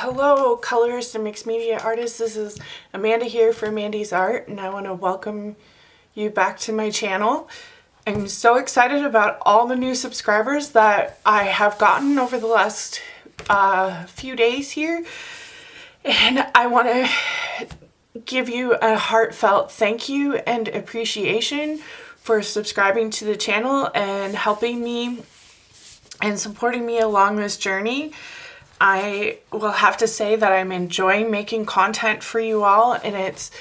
Hello, colorist and mixed media artists. This is Amanda here for Mandy's Art, and I want to welcome you back to my channel. I'm so excited about all the new subscribers that I have gotten over the last few days here, and I want to give you a heartfelt thank you and appreciation for subscribing to the channel and helping me and supporting me along this journey. I will have to say that I'm enjoying making content for you all, and it's,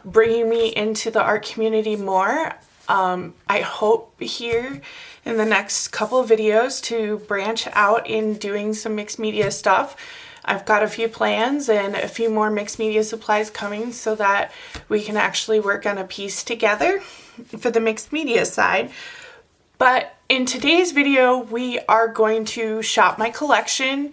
bringing me into the art community more. I hope here in the next couple of videos to branch out in doing some mixed media stuff. I've got a few plans and a few more mixed media supplies coming so that we can actually work on a piece together for the mixed media side. But in today's video, we are going to shop my collection.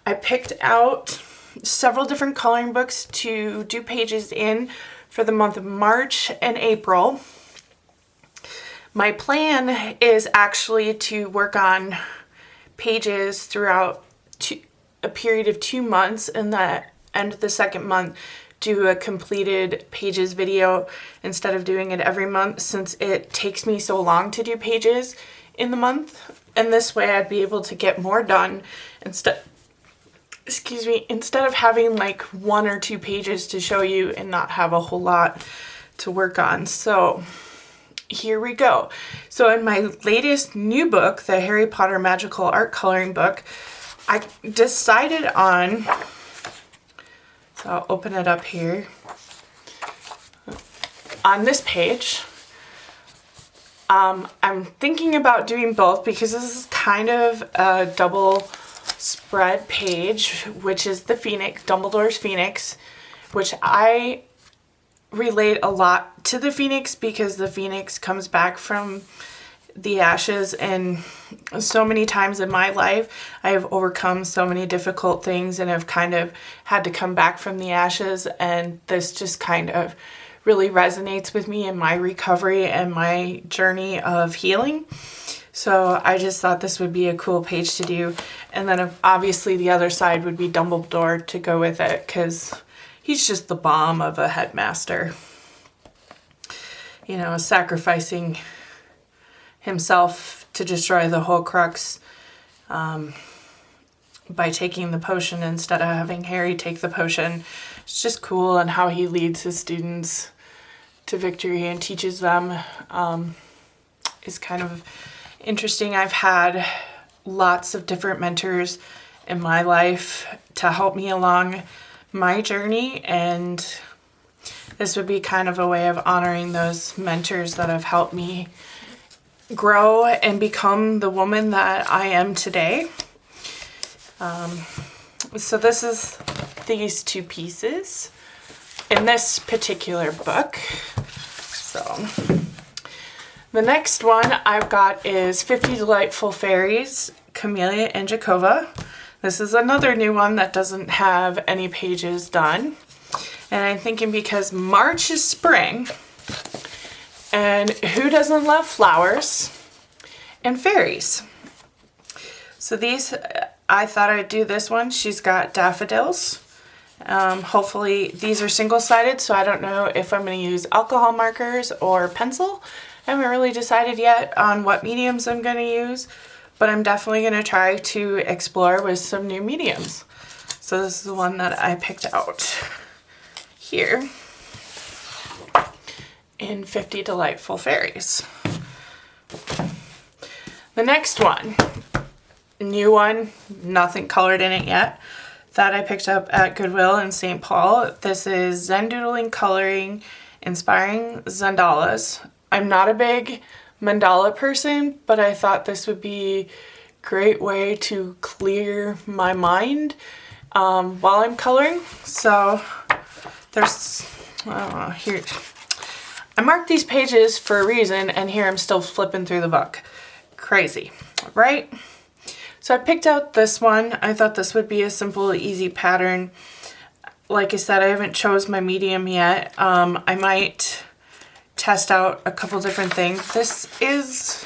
I picked out several different coloring books to do pages in for the month of March and April. My plan is actually to work on pages throughout a period of 2 months, and the end of the second month do a completed pages video instead of doing it every month, since it takes me so long to do pages in the month. And this way I'd be able to get more done instead of having like 1 or 2 pages to show you and not have a whole lot to work on. So here we go. So in my latest new book, the Harry Potter Magical Art Coloring book, I decided on, so I'll open it up here. On this page, I'm thinking about doing both because this is kind of a double spread page, which is the Phoenix, Dumbledore's Phoenix, which I relate a lot to the Phoenix because the Phoenix comes back from the ashes, and so many times in my life I have overcome so many difficult things and have kind of had to come back from the ashes, and this just kind of really resonates with me in my recovery and my journey of healing. So I just thought this would be a cool page to do. And then obviously the other side would be Dumbledore to go with it, because he's just the bomb of a headmaster, sacrificing himself to destroy the Horcrux by taking the potion instead of having Harry take the potion. It's just cool, and how he leads his students to victory and teaches them is kind of interesting. I've had lots of different mentors in my life to help me along my journey, and this would be kind of a way of honoring those mentors that have helped me grow and become the woman that I am today. So this is these 2 pieces in this particular book. So the next one I've got is 50 Delightful Fairies, Camellia and Jacova. This is another new one that doesn't have any pages done. And I'm thinking because March is spring, and who doesn't love flowers and fairies? So these, I thought I'd do this one. She's got daffodils. Hopefully these are single-sided, so I don't know if I'm going to use alcohol markers or pencil. I haven't really decided yet on what mediums I'm going to use, but I'm definitely going to try to explore with some new mediums. So this is the one that I picked out here in 50 Delightful Fairies. The next one, new one, nothing colored in it yet, that I picked up at Goodwill in St. Paul. This is Zen Doodling Coloring Inspiring Zendalas. I'm not a big mandala person, but I thought this would be a great way to clear my mind while I'm coloring. So there's, here, I marked these pages for a reason, and here I'm still flipping through the book. Crazy, right? So I picked out this one. I thought this would be a simple, easy pattern. Like I said, I haven't chose my medium yet. I might test out a couple different things. This is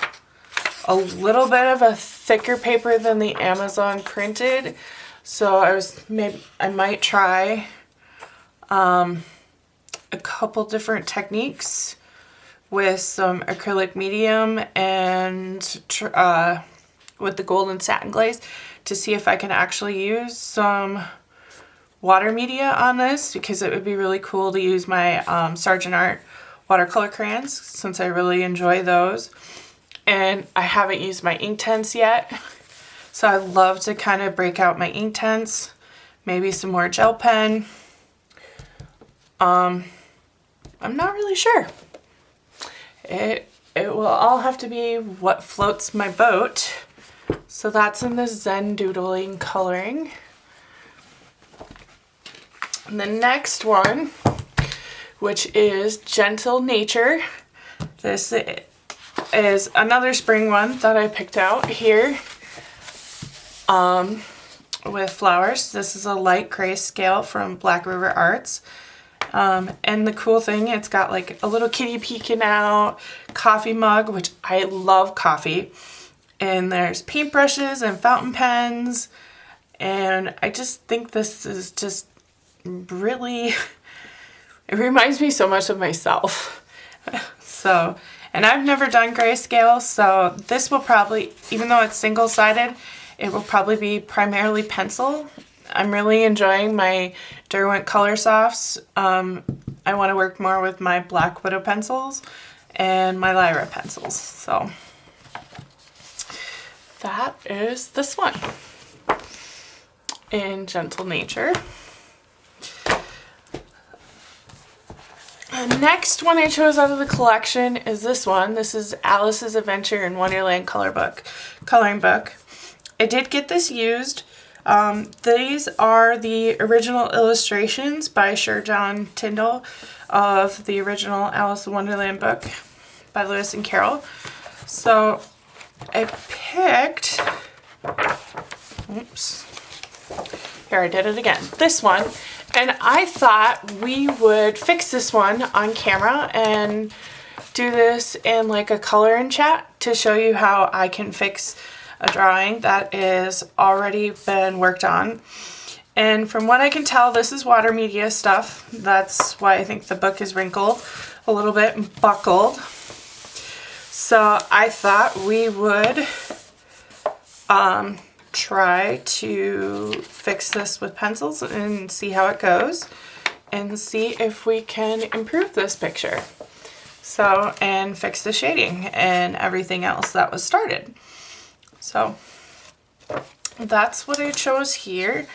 a little bit of a thicker paper than the Amazon printed, So I might try a couple different techniques with some acrylic medium and with the golden satin glaze to see if I can actually use some water media on this, because it would be really cool to use my Sargent Art watercolor crayons since I really enjoy those. And I haven't used my Inktense yet, so I'd love to kind of break out my Inktense, maybe some more gel pen. I'm not really sure. It will all have to be what floats my boat. So that's in the Zen Doodling coloring. And the next one, which is Gentle Nature. This is another spring one that I picked out here with flowers. This is a light grayscale from Black River Arts. And the cool thing, it's got like a little kitty peeking out, coffee mug, which I love coffee. And there's paintbrushes and fountain pens. And I just think this is just really, it reminds me so much of myself. So, and I've never done grayscale, so this will probably, even though it's single-sided, it will probably be primarily pencil. I'm really enjoying my Derwent Color Softs. I want to work more with my Black Widow pencils and my Lyra pencils. So that is this one in Gentle Nature. The next one I chose out of the collection is this one. This is Alice's Adventure in Wonderland coloring book. I did get this used. These are the original illustrations by Sir John Tyndall of the original Alice in Wonderland book by Lewis and Carroll. So I picked, oops, here I did it again, this one. And I thought we would fix this one on camera and do this in like a color and chat to show you how I can fix a drawing that is already been worked on. And from what I can tell, this is water media stuff. That's why I think the book is wrinkled a little bit and buckled. So I thought we would try to fix this with pencils and see how it goes and see if we can improve this picture. So, and fix the shading and everything else that was started. So that's what I chose here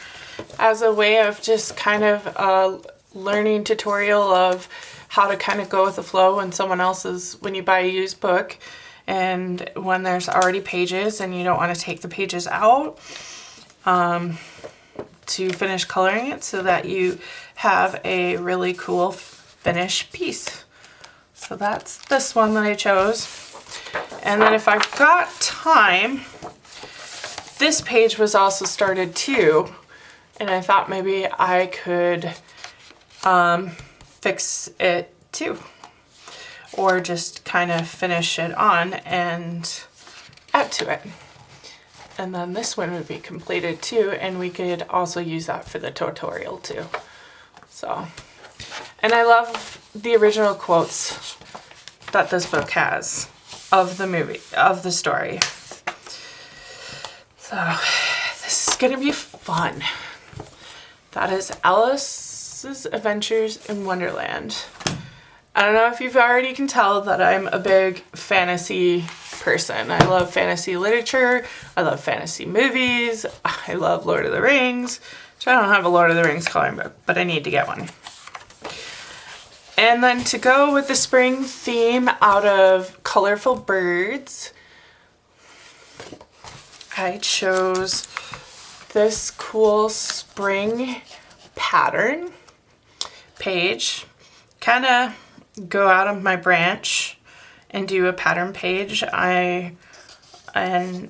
as a way of just kind of a learning tutorial of how to kind of go with the flow when when you buy a used book and when there's already pages and you don't want to take the pages out to finish coloring it so that you have a really cool finished piece. So that's this one that I chose. And then if I've got time, this page was also started too, and I thought maybe I could fix it too, or just kind of finish it on and add to it. And then this one would be completed too, and we could also use that for the tutorial too. So, and I love the original quotes that this book has of the movie, of the story. So this is gonna be fun. That is Alice's Adventures in Wonderland. I don't know if you've already can tell that I'm a big fantasy person. I love fantasy literature. I love fantasy movies. I love Lord of the Rings. So I don't have a Lord of the Rings coloring book, but I need to get one. And then to go with the spring theme out of Colorful Birds, I chose this cool spring pattern page. Kind of go out of my branch and do a pattern page and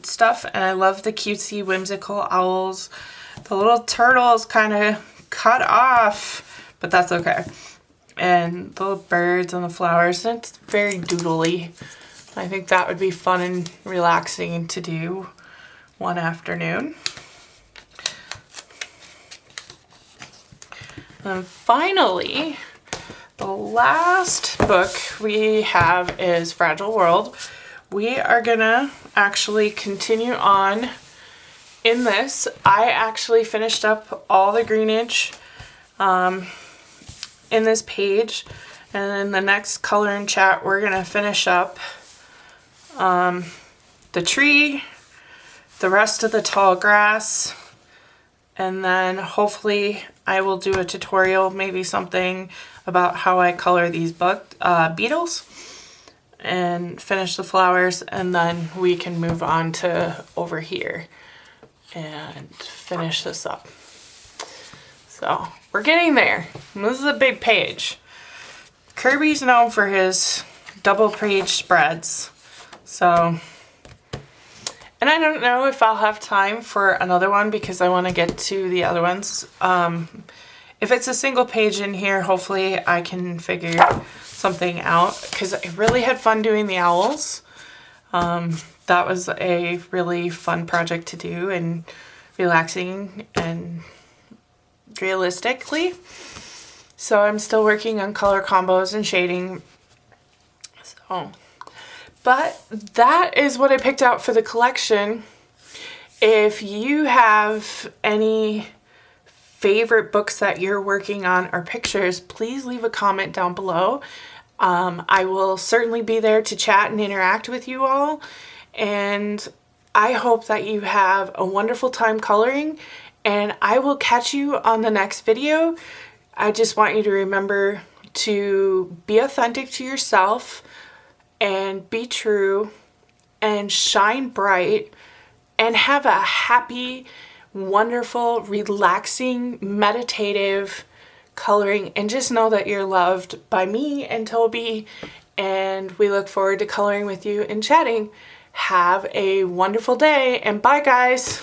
stuff. And I love the cutesy whimsical owls. The little turtle's kind of cut off, but that's okay. And the little birds and the flowers, it's very doodly. I think that would be fun and relaxing to do one afternoon. And finally, the last book we have is Fragile World. We are gonna actually continue on in this. I actually finished up all the greenage in this page, and then the next color and chat we're gonna finish up the tree, the rest of the tall grass, and then hopefully I will do a tutorial, maybe something about how I color these beetles, and finish the flowers, and then we can move on to over here and finish this up. So we're getting there. This is a big page. Kirby's known for his double page spreads. So, and I don't know if I'll have time for another one because I want to get to the other ones. If it's a single page in here, hopefully I can figure something out, because I really had fun doing the owls. That was a really fun project to do, and relaxing and realistically. So I'm still working on color combos and shading. So, but that is what I picked out for the collection. If you have any favorite books that you're working on or pictures, please leave a comment down below. I will certainly be there to chat and interact with you all, and I hope that you have a wonderful time coloring, and I will catch you on the next video. I just want you to remember to be authentic to yourself and be true and shine bright and have a happy, wonderful, relaxing, meditative coloring, and just know that you're loved by me and Toby, and we look forward to coloring with you and chatting. Have a wonderful day, and bye guys.